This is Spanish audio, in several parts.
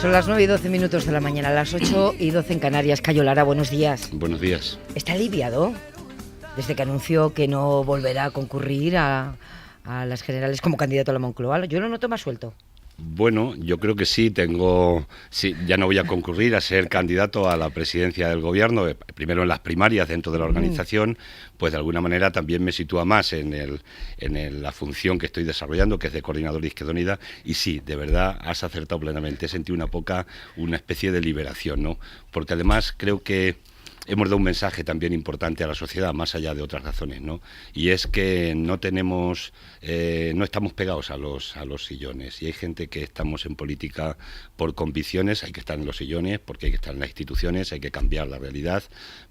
Son las 9:12 de la mañana, las 8:12 en Canarias. Cayo Lara, buenos días. Buenos días. ¿Está aliviado desde que anunció que no volverá a concurrir a las generales como candidato a la Moncloa? Yo lo noto más suelto. Bueno, yo creo que sí, ya no voy a concurrir a ser candidato a la presidencia del gobierno, primero en las primarias dentro de la organización, pues de alguna manera también me sitúa más en la función que estoy desarrollando, que es de coordinador de Izquierda Unida, y sí, de verdad has acertado plenamente, he sentido una especie de liberación, ¿no? Porque además creo que hemos dado un mensaje también importante a la sociedad, más allá de otras razones, ¿no? Y es que no estamos pegados a los sillones. Y hay gente que estamos en política por convicciones, hay que estar en los sillones, porque hay que estar en las instituciones, hay que cambiar la realidad,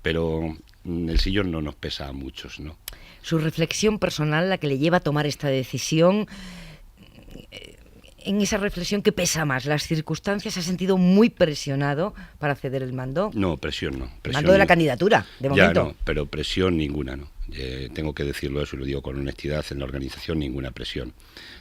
pero el sillón no nos pesa a muchos, ¿no? Su reflexión personal, la que le lleva a tomar esta decisión, en esa reflexión, ¿qué pesa más? ¿Las circunstancias? ¿Se ha sentido muy presionado para ceder el mando? No, presión no. El mando de la candidatura, de momento. Ya no, pero presión ninguna, ¿no? Tengo que decirlo eso y lo digo con honestidad, en la organización ninguna presión.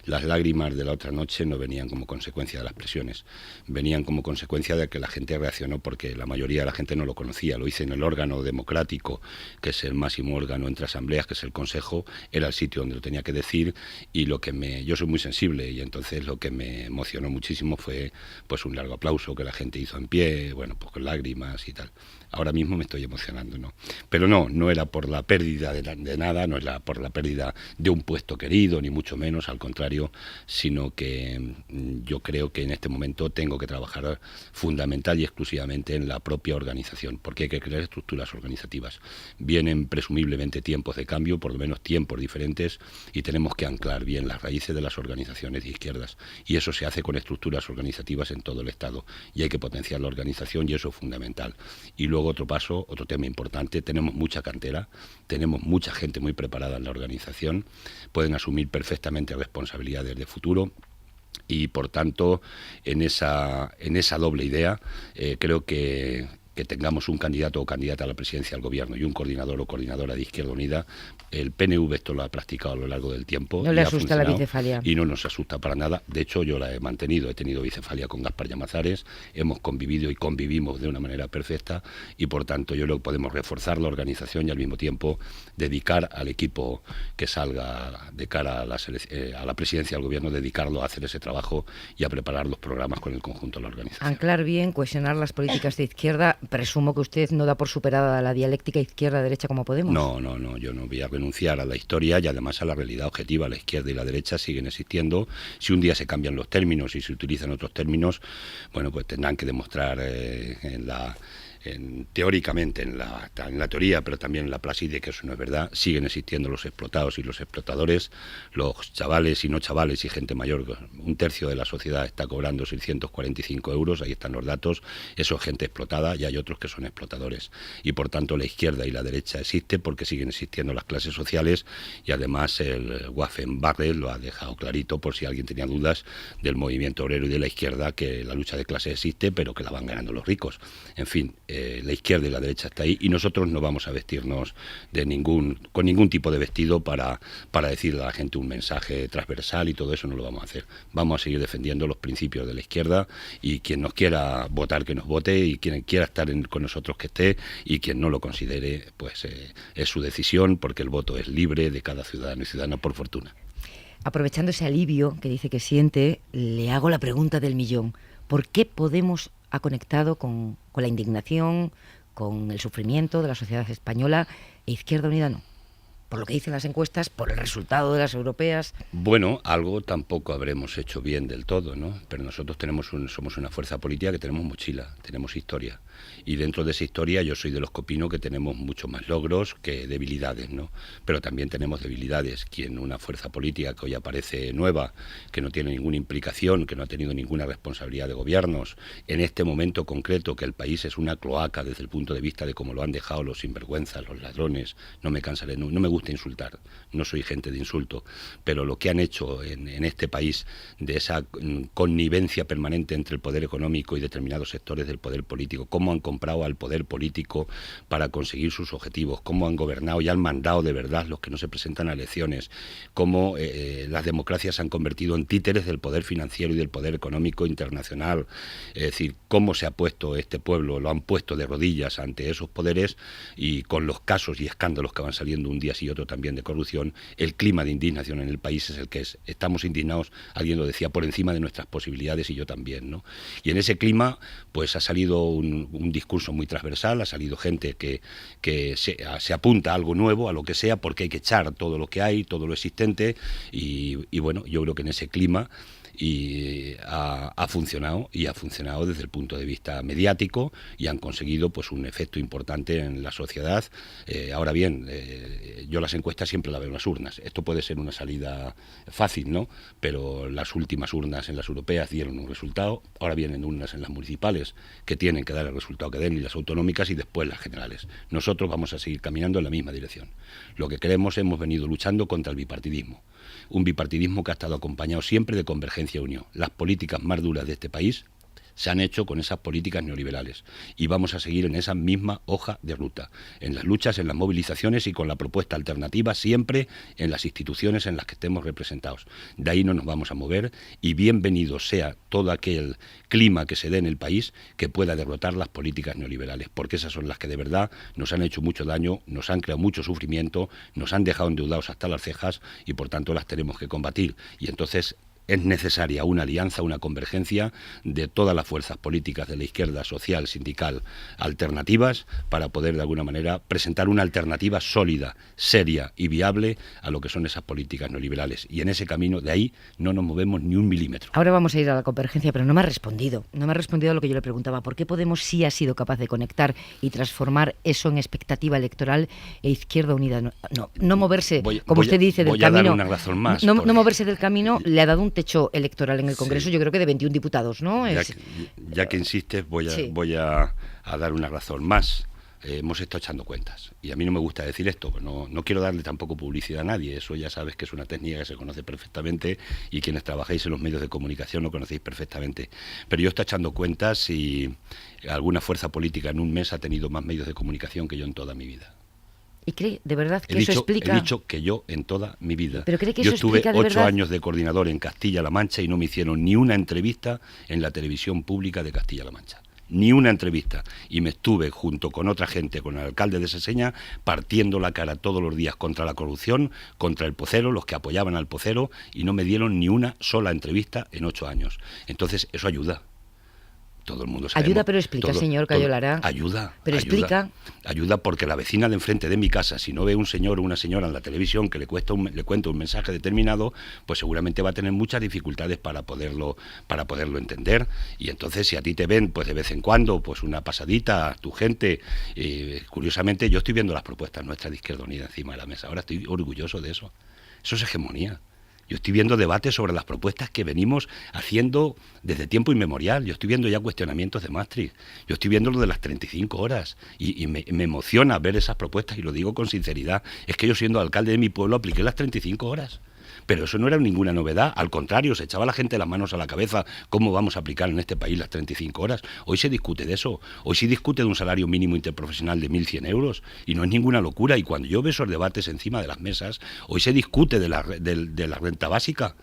Las lágrimas de la otra noche no venían como consecuencia de las presiones, venían como consecuencia de que la gente reaccionó porque la mayoría de la gente no lo conocía. Lo hice en el órgano democrático, que es el máximo órgano entre asambleas, que es el Consejo, era el sitio donde lo tenía que decir, y yo soy muy sensible, y entonces lo que me emocionó muchísimo fue pues un largo aplauso que la gente hizo en pie, bueno, pues con lágrimas y tal. Ahora mismo me estoy emocionando, ¿no? Pero no era por la pérdida de nada, no es por la pérdida de un puesto querido, ni mucho menos, al contrario, sino que yo creo que en este momento tengo que trabajar fundamental y exclusivamente en la propia organización, porque hay que crear estructuras organizativas. Vienen presumiblemente tiempos de cambio, por lo menos tiempos diferentes, y tenemos que anclar bien las raíces de las organizaciones de izquierdas, y eso se hace con estructuras organizativas en todo el Estado, y hay que potenciar la organización, y eso es fundamental. Y luego otro tema importante, tenemos mucha cantera, tenemos mucha gente muy preparada en la organización, pueden asumir perfectamente responsabilidades de futuro, y por tanto en esa doble idea creo que tengamos un candidato o candidata a la presidencia del gobierno y un coordinador o coordinadora de Izquierda Unida. El PNV esto lo ha practicado a lo largo del tiempo. No le asusta la bicefalia. Y no nos asusta para nada. De hecho, yo la he mantenido. He tenido bicefalia con Gaspar Llamazares. Hemos convivido y convivimos de una manera perfecta. Y por tanto, yo creo que podemos reforzar la organización y al mismo tiempo dedicar al equipo que salga de cara a la presidencia del gobierno, dedicarlo a hacer ese trabajo y a preparar los programas con el conjunto de la organización. Anclar bien, cohesionar las políticas de izquierda. Presumo que usted no da por superada la dialéctica izquierda-derecha como Podemos. No, yo no voy a renunciar a la historia y además a la realidad objetiva. La izquierda y la derecha siguen existiendo. Si un día se cambian los términos y se utilizan otros términos, bueno, pues tendrán que demostrar teóricamente en la teoría, pero también en la praxis, de que eso no es verdad. Siguen existiendo los explotados y los explotadores, los chavales y no chavales y gente mayor. Un tercio de la sociedad está cobrando 645 euros, ahí están los datos. Eso es gente explotada y hay otros que son explotadores. Y por tanto la izquierda y la derecha existe porque siguen existiendo las clases sociales, y además el Waffen Barrett lo ha dejado clarito, por si alguien tenía dudas, del movimiento obrero y de la izquierda, que la lucha de clases existe, pero que la van ganando los ricos. En fin, la izquierda y la derecha está ahí, y nosotros no vamos a vestirnos con ningún tipo de vestido para decirle a la gente un mensaje transversal, y todo eso no lo vamos a hacer. Vamos a seguir defendiendo los principios de la izquierda, y quien nos quiera votar que nos vote, y quien quiera estar con nosotros que esté, y quien no lo considere pues es su decisión, porque el voto es libre de cada ciudadano y ciudadana, por fortuna. Aprovechando ese alivio que dice que siente, le hago la pregunta del millón. ¿Por qué Podemos ha conectado con la indignación, con el sufrimiento de la sociedad española, e Izquierda Unida no? Por lo que dicen las encuestas, por el resultado de las europeas. Bueno, algo tampoco habremos hecho bien del todo, ¿no? Pero nosotros somos una fuerza política que tenemos mochila, tenemos historia. Y dentro de esa historia yo soy de los que opino que tenemos mucho más logros que debilidades, ¿no? Pero también tenemos debilidades. Quien una fuerza política que hoy aparece nueva, que no tiene ninguna implicación, que no ha tenido ninguna responsabilidad de gobiernos, en este momento concreto, que el país es una cloaca desde el punto de vista de cómo lo han dejado los sinvergüenzas, los ladrones, no me gusta insultar, no soy gente de insulto, pero lo que han hecho en este país de esa connivencia permanente entre el poder económico y determinados sectores del poder político, cómo han comprado al poder político para conseguir sus objetivos, cómo han gobernado y han mandado de verdad los que no se presentan a elecciones, cómo las democracias se han convertido en títeres del poder financiero y del poder económico internacional, es decir, cómo se ha puesto este pueblo, lo han puesto de rodillas ante esos poderes, y con los casos y escándalos que van saliendo un día sí y otro también de corrupción, el clima de indignación en el país es el que es. Estamos indignados, alguien lo decía, por encima de nuestras posibilidades, y yo también, ¿no? Y en ese clima pues ha salido un discurso muy transversal, ha salido gente que se apunta a algo nuevo, a lo que sea, porque hay que echar todo lo que hay, todo lo existente, y bueno, yo creo que en ese clima ha funcionado, y ha funcionado desde el punto de vista mediático, y han conseguido pues un efecto importante en la sociedad. Ahora bien, yo las encuestas siempre las veo en las urnas. Esto puede ser una salida fácil, ¿no? Pero las últimas urnas en las europeas dieron un resultado, ahora vienen urnas en las municipales que tienen que dar el resultado que den, y las autonómicas, y después las generales. Nosotros vamos a seguir caminando en la misma dirección. Lo que queremos, hemos venido luchando contra el bipartidismo. Un bipartidismo que ha estado acompañado siempre de convergencia y unión. Las políticas más duras de este país se han hecho con esas políticas neoliberales, y vamos a seguir en esa misma hoja de ruta, en las luchas, en las movilizaciones y con la propuesta alternativa siempre en las instituciones en las que estemos representados. De ahí no nos vamos a mover, y bienvenido sea todo aquel clima que se dé en el país que pueda derrotar las políticas neoliberales, porque esas son las que de verdad nos han hecho mucho daño, nos han creado mucho sufrimiento, nos han dejado endeudados hasta las cejas, y por tanto las tenemos que combatir. Y entonces es necesaria una alianza, una convergencia de todas las fuerzas políticas de la izquierda social, sindical, alternativas, para poder de alguna manera presentar una alternativa sólida, seria y viable a lo que son esas políticas neoliberales. Y en ese camino, de ahí, no nos movemos ni un milímetro. Ahora vamos a ir a la convergencia, pero no me ha respondido. No me ha respondido a lo que yo le preguntaba. ¿Por qué Podemos sí ha sido capaz de conectar y transformar eso en expectativa electoral, e Izquierda Unida no moverse, como usted dice, del camino? Voy a dar una razón más. No moverse del camino le ha dado un techo electoral en el Congreso, sí. Yo creo que de 21 diputados, ¿no? Ya que insistes, voy a dar una razón más. Hemos estado echando cuentas, y a mí no me gusta decir esto, no quiero darle tampoco publicidad a nadie, eso ya sabes que es una técnica que se conoce perfectamente, y quienes trabajáis en los medios de comunicación lo conocéis perfectamente, pero yo estoy echando cuentas, y alguna fuerza política en un mes ha tenido más medios de comunicación que yo en toda mi vida. ¿Y cree de verdad que eso explica? He dicho que yo en toda mi vida. ¿Pero cree que yo eso explica de verdad? Yo estuve 8 años de coordinador en Castilla-La Mancha y no me hicieron ni una entrevista en la televisión pública de Castilla-La Mancha. Ni una entrevista. Y me estuve junto con otra gente, con el alcalde de Seseña, partiendo la cara todos los días contra la corrupción, contra el pocero, los que apoyaban al pocero, y no me dieron ni una sola entrevista en 8 años. Entonces, eso ayuda. Todo el mundo sabe. Ayuda, pero explica, señor Cayo Lara. Ayuda. Pero explica. Ayuda porque la vecina de enfrente de mi casa, si no ve un señor o una señora en la televisión que le cuenta un mensaje determinado, pues seguramente va a tener muchas dificultades para poderlo entender. Y entonces, si a ti te ven, pues de vez en cuando, pues una pasadita, tu gente, curiosamente, yo estoy viendo las propuestas nuestras de Izquierda Unida encima de la mesa. Ahora estoy orgulloso de eso. Eso es hegemonía. Yo estoy viendo debates sobre las propuestas que venimos haciendo desde tiempo inmemorial. Yo estoy viendo ya cuestionamientos de Maastricht. Yo estoy viendo lo de las 35 horas. Y me emociona ver esas propuestas, y lo digo con sinceridad. Es que yo, siendo alcalde de mi pueblo, apliqué las 35 horas. Pero eso no era ninguna novedad, al contrario, se echaba la gente las manos a la cabeza cómo vamos a aplicar en este país las 35 horas. Hoy se discute de eso, hoy se discute de un salario mínimo interprofesional de 1.100 euros, y no es ninguna locura, y cuando yo veo esos debates encima de las mesas, hoy se discute de la renta básica.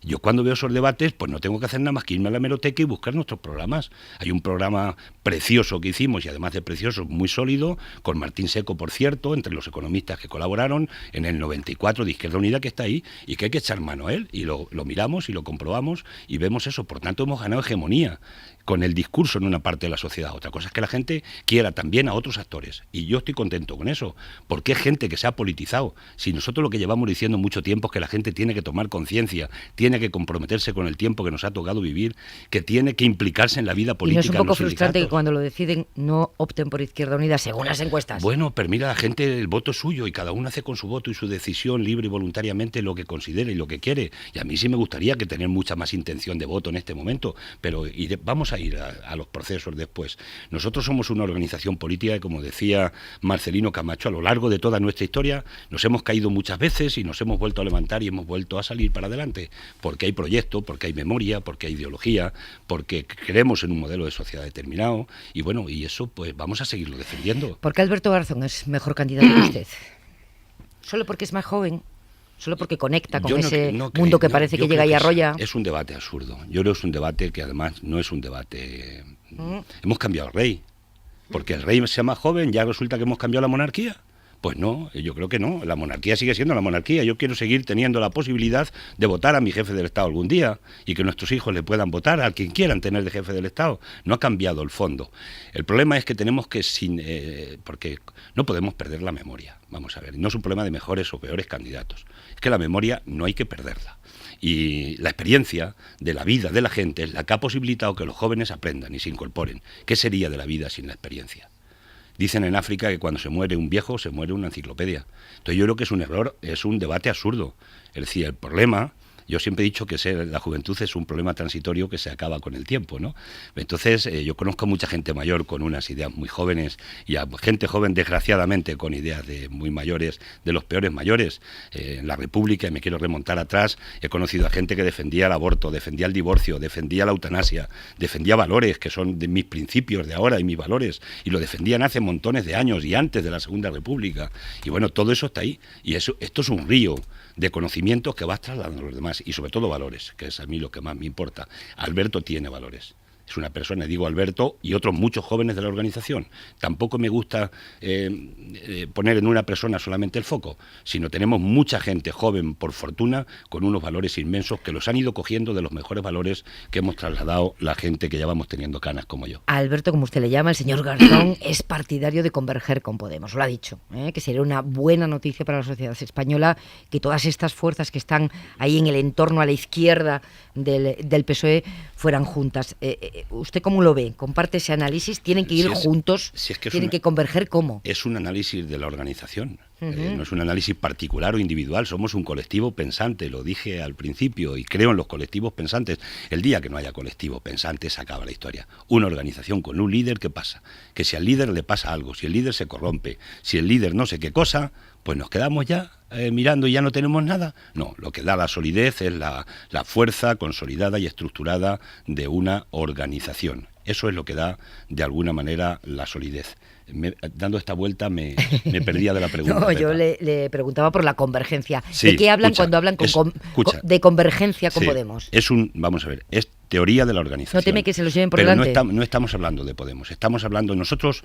Yo cuando veo esos debates, pues no tengo que hacer nada más que irme a la hemeroteca y buscar nuestros programas. Hay un programa precioso que hicimos, y además de precioso, muy sólido, con Martín Seco, por cierto, entre los economistas que colaboraron, en el 94, de Izquierda Unida, que está ahí, y que hay que echar mano a él, y lo miramos y lo comprobamos y vemos eso. Por tanto, hemos ganado hegemonía con el discurso en una parte de la sociedad. Otra cosa es que la gente quiera también a otros actores, y yo estoy contento con eso, porque es gente que se ha politizado. Si nosotros lo que llevamos diciendo mucho tiempo es que la gente tiene que tomar conciencia, tiene que comprometerse con el tiempo que nos ha tocado vivir, que tiene que implicarse en la vida política. ¿Y no es un poco frustrante que cuando lo deciden no opten por Izquierda Unida según las encuestas? Bueno, pero mira, la gente, el voto es suyo, y cada uno hace con su voto y su decisión libre y voluntariamente lo que considere y lo que quiere. Y a mí sí me gustaría que tener mucha más intención de voto en este momento, pero vamos a a ir a los procesos después. Nosotros somos una organización política que, como decía Marcelino Camacho, a lo largo de toda nuestra historia nos hemos caído muchas veces y nos hemos vuelto a levantar y hemos vuelto a salir para adelante, porque hay proyecto, porque hay memoria, porque hay ideología, porque creemos en un modelo de sociedad determinado, y bueno, y eso pues vamos a seguirlo defendiendo. ¿Por qué Alberto Garzón es mejor candidato que usted? ¿Solo porque es más joven? ¿Solo porque conecta con ese mundo que parece que llega y arrolla? Es un debate absurdo. Yo creo que es un debate que además no es un debate... Hemos cambiado al rey. Porque el rey sea más joven, ¿ya resulta que hemos cambiado la monarquía? Pues no, yo creo que no. La monarquía sigue siendo la monarquía. Yo quiero seguir teniendo la posibilidad de votar a mi jefe del Estado algún día y que nuestros hijos le puedan votar a quien quieran tener de jefe del Estado. No ha cambiado el fondo. El problema es que tenemos que, porque no podemos perder la memoria. Vamos a ver, no es un problema de mejores o peores candidatos. Es que la memoria no hay que perderla. Y la experiencia de la vida de la gente es la que ha posibilitado que los jóvenes aprendan y se incorporen. ¿Qué sería de la vida sin la experiencia? Dicen en África que cuando se muere un viejo, se muere una enciclopedia. Entonces yo creo que es un error, es un debate absurdo. Es decir, el problema... Yo siempre he dicho que la juventud es un problema transitorio que se acaba con el tiempo, ¿no? Entonces, yo conozco a mucha gente mayor con unas ideas muy jóvenes y a gente joven, desgraciadamente, con ideas de muy mayores, de los peores mayores. En la República, y me quiero remontar atrás, he conocido a gente que defendía el aborto, defendía el divorcio, defendía la eutanasia, defendía valores que son de mis principios de ahora y mis valores, y lo defendían hace montones de años y antes de la Segunda República. Y bueno, todo eso está ahí. Y esto es un río de conocimientos que vas trasladando a los demás, y sobre todo valores, que es a mí lo que más me importa. Alberto tiene valores. Es una persona, digo Alberto, y otros muchos jóvenes de la organización. Tampoco me gusta poner en una persona solamente el foco, sino tenemos mucha gente joven, por fortuna, con unos valores inmensos que los han ido cogiendo de los mejores valores que hemos trasladado la gente que ya vamos teniendo canas como yo. Alberto, como usted le llama, el señor Garzón, es partidario de converger con Podemos, lo ha dicho, que sería una buena noticia para la sociedad española que todas estas fuerzas que están ahí en el entorno a la izquierda del PSOE fueran juntas. ¿Usted cómo lo ve? ¿Comparte ese análisis? ¿Tienen que ir juntos? ¿Tienen que converger cómo? Es un análisis de la organización. No es un análisis particular o individual. Somos un colectivo pensante, lo dije al principio, y creo en los colectivos pensantes. El día que no haya colectivo pensante se acaba la historia. Una organización con un líder, ¿qué pasa? Que si al líder le pasa algo, si el líder se corrompe, si el líder no sé qué cosa, pues nos quedamos ya mirando y ya no tenemos nada. No, lo que da la solidez es la fuerza consolidada y estructurada de una organización. Eso es lo que da, de alguna manera, la solidez. Dando esta vuelta me perdía de la pregunta. No, yo le preguntaba por la convergencia. Sí, ¿de qué hablan cuando hablan de convergencia con Podemos? Vamos a ver, es teoría de la organización. No teme que se los lleven por delante. Pero no estamos hablando de Podemos, estamos hablando nosotros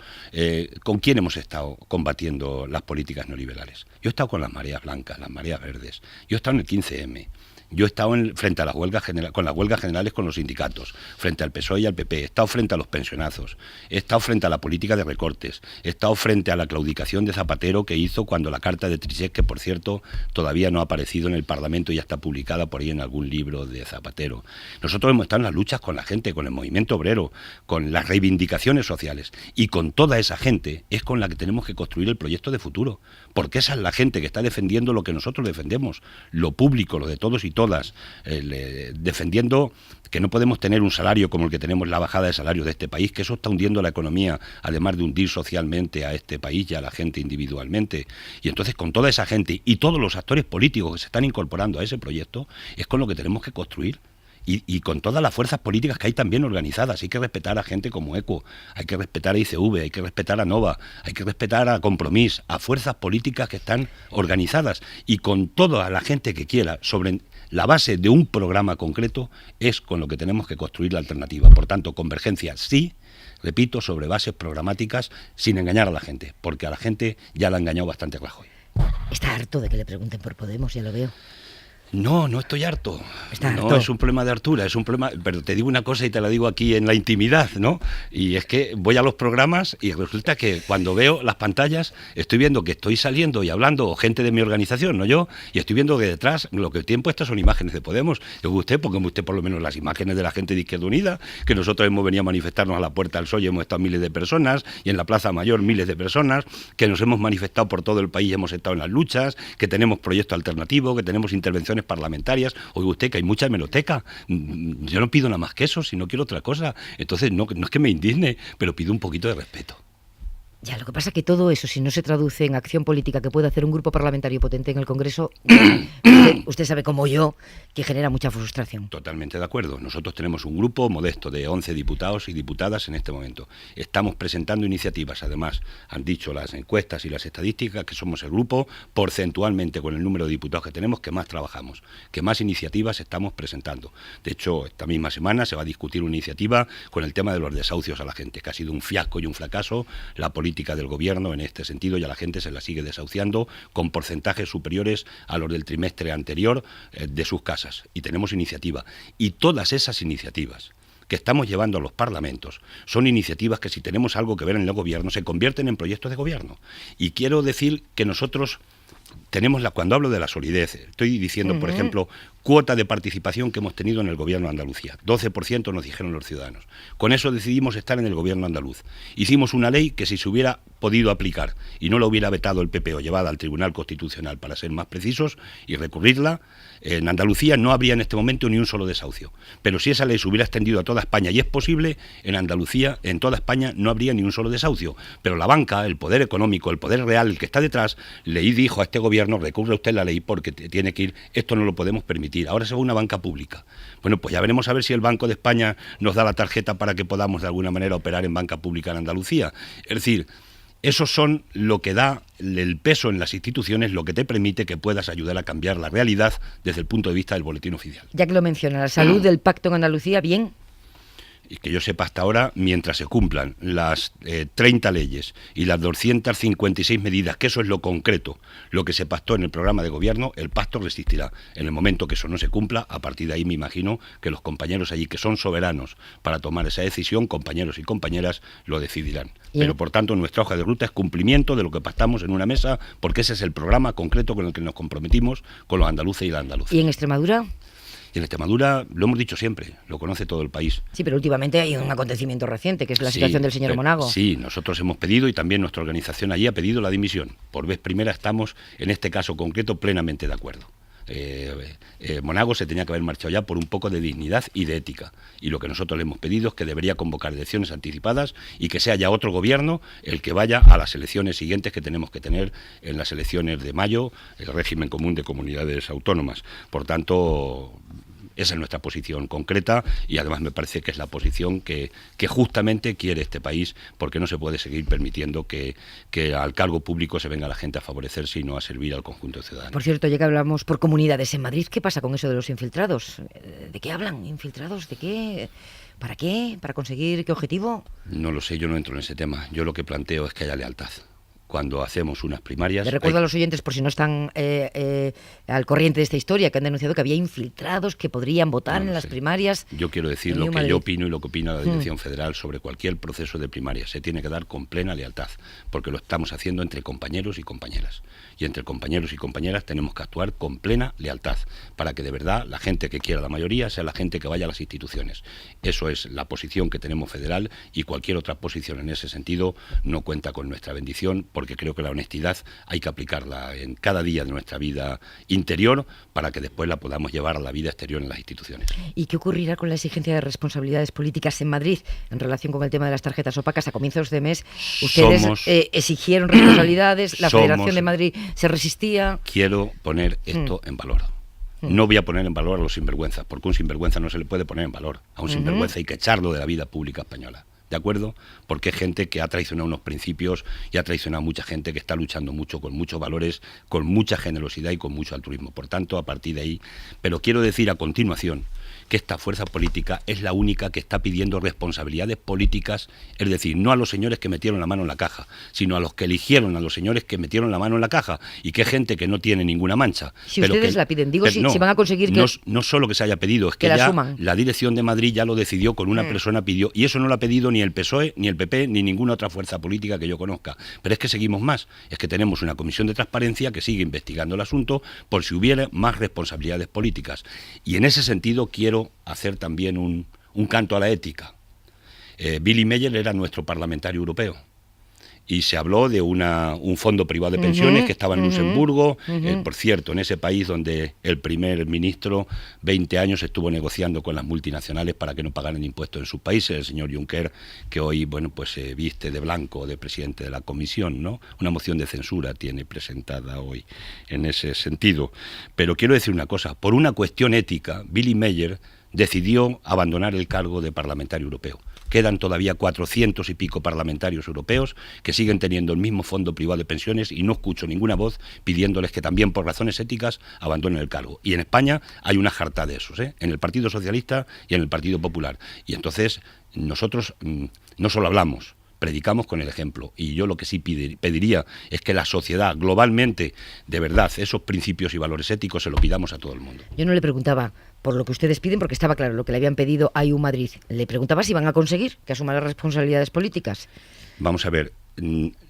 con quién hemos estado combatiendo las políticas neoliberales. Yo he estado con las mareas blancas, las mareas verdes, yo he estado en el 15M. Yo he estado frente a las huelgas con las huelgas generales con los sindicatos, frente al PSOE y al PP, he estado frente a los pensionazos, he estado frente a la política de recortes, he estado frente a la claudicación de Zapatero que hizo cuando la carta de Trichet, que por cierto todavía no ha aparecido en el Parlamento y ya está publicada por ahí en algún libro de Zapatero. Nosotros hemos estado en las luchas con la gente, con el movimiento obrero, con las reivindicaciones sociales, y con toda esa gente es con la que tenemos que construir el proyecto de futuro, porque esa es la gente que está defendiendo lo que nosotros defendemos, lo público, lo de todos y todas, defendiendo que no podemos tener un salario como el que tenemos, la bajada de salarios de este país, que eso está hundiendo la economía, además de hundir socialmente a este país y a la gente individualmente. Y entonces con toda esa gente y todos los actores políticos que se están incorporando a ese proyecto, es con lo que tenemos que construir. Y con todas las fuerzas políticas que hay también organizadas. Hay que respetar a gente como ECO, hay que respetar a ICV, hay que respetar a Nova, hay que respetar a Compromís, a fuerzas políticas que están organizadas. Y con toda la gente que quiera, sobre la base de un programa concreto, es con lo que tenemos que construir la alternativa. Por tanto, convergencia sí, repito, sobre bases programáticas, sin engañar a la gente, porque a la gente ya la ha engañado bastante Rajoy. Está harto de que le pregunten por Podemos, ya lo veo. No estoy harto. No es un problema de hartura, es un problema... Pero te digo una cosa y te la digo aquí en la intimidad, ¿no? Y es que voy a los programas y resulta que cuando veo las pantallas estoy viendo que estoy saliendo y hablando gente de mi organización, no yo, y estoy viendo que detrás lo que tienen puestas son imágenes de Podemos. Digo, usted por lo menos las imágenes de la gente de Izquierda Unida, que nosotros hemos venido a manifestarnos a la Puerta del Sol y hemos estado miles de personas, y en la Plaza Mayor miles de personas, que nos hemos manifestado por todo el país y hemos estado en las luchas, que tenemos proyectos alternativos, que tenemos intervenciones comisiones parlamentarias. Oiga usted, que hay mucha hemeroteca. Yo no pido nada más que eso, si no quiero otra cosa. Entonces, no es que me indigne, pero pido un poquito de respeto. Ya, lo que pasa es que todo eso, si no se traduce en acción política que puede hacer un grupo parlamentario potente en el Congreso, usted sabe como yo que genera mucha frustración. Totalmente de acuerdo. Nosotros tenemos un grupo modesto de 11 diputados y diputadas en este momento. Estamos presentando iniciativas, además, han dicho las encuestas y las estadísticas que somos el grupo porcentualmente con el número de diputados que tenemos que más trabajamos, que más iniciativas estamos presentando. De hecho, esta misma semana se va a discutir una iniciativa con el tema de los desahucios a la gente, que ha sido un fiasco y un fracaso la política del gobierno en este sentido, y a la gente se la sigue desahuciando con porcentajes superiores a los del trimestre anterior de sus casas. Y tenemos iniciativa. Y todas esas iniciativas que estamos llevando a los parlamentos son iniciativas que, si tenemos algo que ver en el gobierno, se convierten en proyectos de gobierno. Y quiero decir que nosotros tenemos cuando hablo de la solidez, estoy diciendo, por ejemplo, cuota de participación que hemos tenido en el gobierno de Andalucía. 12% nos dijeron los ciudadanos. Con eso decidimos estar en el gobierno andaluz. Hicimos una ley que, si se hubiera podido aplicar y no lo hubiera vetado el PP o llevada al Tribunal Constitucional, para ser más precisos, y recurrirla, en Andalucía no habría en este momento ni un solo desahucio. Pero si esa ley se hubiera extendido a toda España, y es posible, en Andalucía, en toda España, no habría ni un solo desahucio. Pero la banca, el poder económico, el poder real, el que está detrás, le dijo a este gobierno: recurre usted la ley porque tiene que ir, esto no lo podemos permitir. Ahora se va una banca pública. Bueno, pues ya veremos a ver si el Banco de España nos da la tarjeta para que podamos de alguna manera operar en banca pública en Andalucía. Es decir, esos son lo que da el peso en las instituciones, lo que te permite que puedas ayudar a cambiar la realidad desde el punto de vista del boletín oficial. Ya que lo menciona, la salud del pacto en Andalucía, bien. Y que yo sepa, hasta ahora, mientras se cumplan las 30 leyes y las 256 medidas, que eso es lo concreto, lo que se pactó en el programa de gobierno, el pacto resistirá. En el momento que eso no se cumpla, a partir de ahí me imagino que los compañeros allí, que son soberanos para tomar esa decisión, compañeros y compañeras, lo decidirán. Pero, por tanto, nuestra hoja de ruta es cumplimiento de lo que pactamos en una mesa, porque ese es el programa concreto con el que nos comprometimos con los andaluces y la andaluza. ¿Y en Extremadura? Y en Extremadura, lo hemos dicho siempre, lo conoce todo el país. Sí, pero últimamente hay un acontecimiento reciente, que es la situación del señor Monago. Sí, nosotros hemos pedido, y también nuestra organización allí ha pedido la dimisión. Por vez primera estamos, en este caso concreto, plenamente de acuerdo. Monago se tenía que haber marchado ya por un poco de dignidad y de ética. Y lo que nosotros le hemos pedido es que debería convocar elecciones anticipadas y que sea ya otro gobierno el que vaya a las elecciones siguientes que tenemos que tener en las elecciones de mayo, el régimen común de comunidades autónomas. Por tanto, esa es nuestra posición concreta, y además me parece que es la posición que justamente quiere este país, porque no se puede seguir permitiendo que al cargo público se venga la gente a favorecerse y no a servir al conjunto de ciudadanos. Por cierto, ya que hablamos por comunidades en Madrid, ¿qué pasa con eso de los infiltrados? ¿De qué hablan? ¿Infiltrados? ¿De qué? ¿Para qué? ¿Para conseguir qué objetivo? No lo sé, yo no entro en ese tema. Yo lo que planteo es que haya lealtad. Cuando hacemos unas primarias... Le recuerdo a los oyentes, por si no están al corriente de esta historia, que han denunciado que había infiltrados que podrían votar en las primarias. Yo quiero decir lo que yo opino y lo que opina la Dirección Federal sobre cualquier proceso de primarias. Se tiene que dar con plena lealtad, porque lo estamos haciendo entre compañeros y compañeras. Y entre compañeros y compañeras tenemos que actuar con plena lealtad, para que de verdad la gente que quiera la mayoría sea la gente que vaya a las instituciones. Eso es la posición que tenemos federal, y cualquier otra posición en ese sentido no cuenta con nuestra bendición, porque creo que la honestidad hay que aplicarla en cada día de nuestra vida interior para que después la podamos llevar a la vida exterior en las instituciones. ¿Y qué ocurrirá con la exigencia de responsabilidades políticas en Madrid en relación con el tema de las tarjetas opacas? A comienzos de mes ustedes exigieron responsabilidades, la Federación de Madrid se resistía. Quiero poner esto en valor. No voy a poner en valor a los sinvergüenzas, porque un sinvergüenza no se le puede poner en valor. A un sinvergüenza hay que echarlo de la vida pública española. ¿De acuerdo? Porque es gente que ha traicionado unos principios y ha traicionado a mucha gente que está luchando mucho, con muchos valores, con mucha generosidad y con mucho altruismo. Por tanto, a partir de ahí, pero quiero decir a continuación que esta fuerza política es la única que está pidiendo responsabilidades políticas, es decir, no a los señores que metieron la mano en la caja, sino a los que eligieron a los señores que metieron la mano en la caja, y que es gente que no tiene ninguna mancha. Si pero ustedes la piden, digo, si van a conseguir que... No solo que se haya pedido, es que ya suman. La Dirección de Madrid ya lo decidió, con una persona pidió, y eso no lo ha pedido ni el PSOE, ni el PP, ni ninguna otra fuerza política que yo conozca. Pero es que seguimos más, es que tenemos una comisión de transparencia que sigue investigando el asunto por si hubiera más responsabilidades políticas. Y en ese sentido quiero hacer también un canto a la ética. Billy Meyer era nuestro parlamentario europeo. y se habló de un fondo privado de pensiones que estaba en Luxemburgo, por cierto, en ese país donde el primer ministro 20 años estuvo negociando con las multinacionales para que no pagaran impuestos en sus países, el señor Juncker, que hoy, bueno, pues se viste de blanco de presidente de la Comisión, ¿no? Una moción de censura tiene presentada hoy en ese sentido. Pero quiero decir una cosa, por una cuestión ética, Billy Meyer decidió abandonar el cargo de parlamentario europeo. Quedan todavía 400 y pico parlamentarios europeos que siguen teniendo el mismo fondo privado de pensiones y no escucho ninguna voz pidiéndoles que también por razones éticas abandonen el cargo. Y en España hay una jarta de esos, en el Partido Socialista y en el Partido Popular. Y entonces nosotros no solo hablamos, predicamos con el ejemplo. Y yo lo que sí pediría es que la sociedad globalmente, de verdad, esos principios y valores éticos se lo pidamos a todo el mundo. Yo no le preguntaba por lo que ustedes piden, porque estaba claro lo que le habían pedido a IU Madrid. Le preguntaba si van a conseguir que asuma las responsabilidades políticas. Vamos a ver,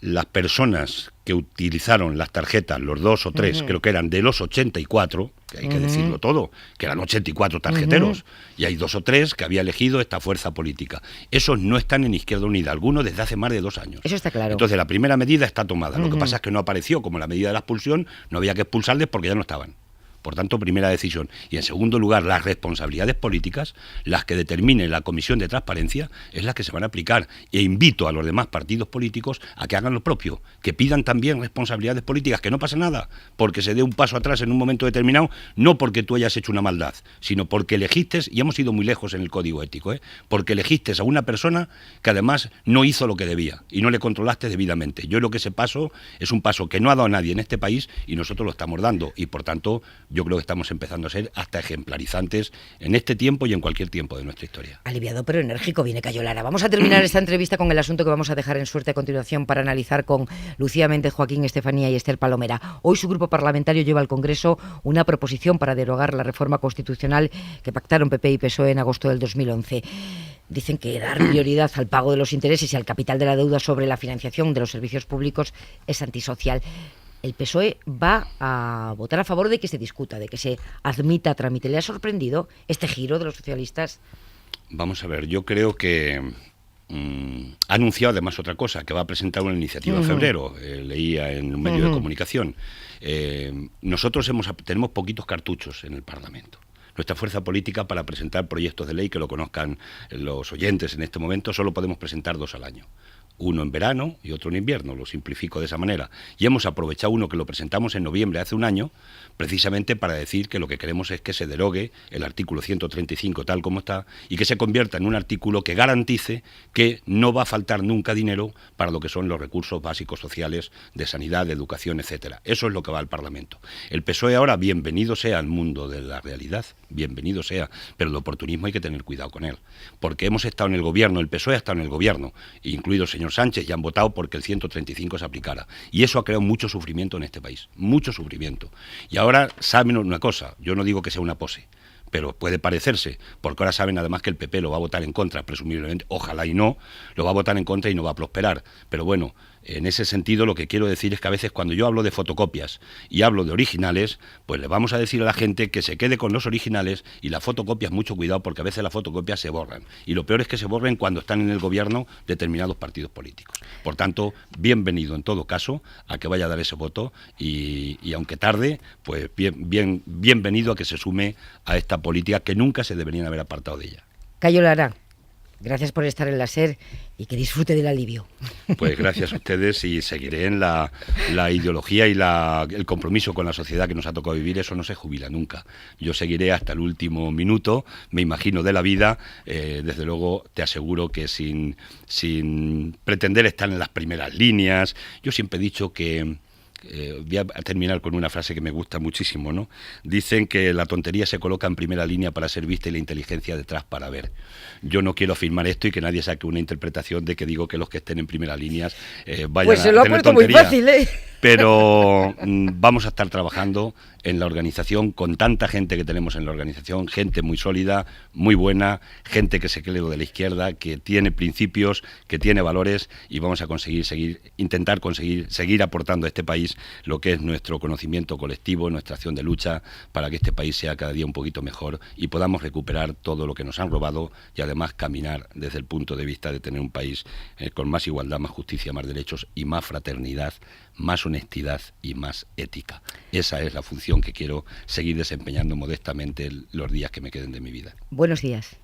las personas que utilizaron las tarjetas, los 2 o 3, creo que eran de los 84, que hay que decirlo todo, que eran 84 tarjeteros, y hay 2 o 3 que había elegido esta fuerza política. Esos no están en Izquierda Unida, algunos desde hace más de 2 años. Eso está claro. Entonces la primera medida está tomada. Lo que pasa es que no apareció como la medida de la expulsión, no había que expulsarles porque ya no estaban. Por tanto, primera decisión. Y en segundo lugar, las responsabilidades políticas, las que determine la Comisión de Transparencia, es las que se van a aplicar. E invito a los demás partidos políticos a que hagan lo propio, que pidan también responsabilidades políticas, que no pasa nada, porque se dé un paso atrás en un momento determinado, no porque tú hayas hecho una maldad, sino porque elegiste, y hemos ido muy lejos en el código ético, porque elegiste a una persona que además no hizo lo que debía y no le controlaste debidamente. Yo creo que ese paso es un paso que no ha dado nadie en este país y nosotros lo estamos dando, y por tanto yo creo que estamos empezando a ser hasta ejemplarizantes en este tiempo y en cualquier tiempo de nuestra historia. Aliviado pero enérgico viene Cayo Lara. Vamos a terminar esta entrevista con el asunto que vamos a dejar en suerte a continuación para analizar con Lucía Méndez, Joaquín Estefanía y Esther Palomera. Hoy su grupo parlamentario lleva al Congreso una proposición para derogar la reforma constitucional que pactaron PP y PSOE en agosto del 2011. Dicen que dar prioridad al pago de los intereses y al capital de la deuda sobre la financiación de los servicios públicos es antisocial. El PSOE va a votar a favor de que se discuta, de que se admita a trámite. ¿Le ha sorprendido este giro de los socialistas? Vamos a ver, yo creo que ha anunciado además otra cosa, que va a presentar una iniciativa en febrero, leía en un medio de comunicación. Nosotros tenemos poquitos cartuchos en el Parlamento. Nuestra fuerza política, para presentar proyectos de ley, que lo conozcan los oyentes en este momento, solo podemos presentar 2 al año. Uno en verano y otro en invierno, lo simplifico de esa manera. Y hemos aprovechado uno que lo presentamos en noviembre hace un año, precisamente para decir que lo que queremos es que se derogue el artículo 135 tal como está y que se convierta en un artículo que garantice que no va a faltar nunca dinero para lo que son los recursos básicos sociales de sanidad, de educación, etcétera. Eso es lo que va al Parlamento. El PSOE ahora, bienvenido sea al mundo de la realidad, bienvenido sea, pero el oportunismo hay que tener cuidado con él, porque hemos estado en el gobierno, el PSOE ha estado en el gobierno, incluido el señor Sánchez, y han votado porque el 135 se aplicara. Y eso ha creado mucho sufrimiento en este país, mucho sufrimiento. Y ahora saben una cosa, yo no digo que sea una pose, pero puede parecerse, porque ahora saben además que el PP lo va a votar en contra, presumiblemente, ojalá y no, lo va a votar en contra y no va a prosperar. Pero bueno, en ese sentido lo que quiero decir es que a veces cuando yo hablo de fotocopias y hablo de originales, pues le vamos a decir a la gente que se quede con los originales, y las fotocopias, mucho cuidado, porque a veces las fotocopias se borran. Y lo peor es que se borren cuando están en el gobierno determinados partidos políticos. Por tanto, bienvenido en todo caso a que vaya a dar ese voto y aunque tarde, pues bienvenido a que se sume a esta política que nunca se deberían haber apartado de ella. Cayo Lara, gracias por estar en la SER y que disfrute del alivio. Pues gracias a ustedes, y seguiré en la ideología y el compromiso con la sociedad que nos ha tocado vivir. Eso no se jubila nunca. Yo seguiré hasta el último minuto, me imagino, de la vida. Desde luego te aseguro que sin pretender estar en las primeras líneas. Yo siempre he dicho que voy a terminar con una frase que me gusta muchísimo, ¿no? Dicen que la tontería se coloca en primera línea para ser vista y la inteligencia detrás para ver. Yo no quiero afirmar esto y que nadie saque una interpretación de que digo que los que estén en primera línea vayan pues se lo a ha tener puesto tontería. muy fácil, ¿eh? Pero vamos a estar trabajando en la organización con tanta gente que tenemos en la organización, gente muy sólida, muy buena, gente que se cree lo de la izquierda, que tiene principios, que tiene valores, y vamos a conseguir seguir aportando a este país país lo que es nuestro conocimiento colectivo, nuestra acción de lucha, para que este país sea cada día un poquito mejor y podamos recuperar todo lo que nos han robado y además caminar desde el punto de vista de tener un país con más igualdad, más justicia, más derechos y más fraternidad, más honestidad y más ética. Esa es la función que quiero seguir desempeñando modestamente los días que me queden de mi vida. Buenos días.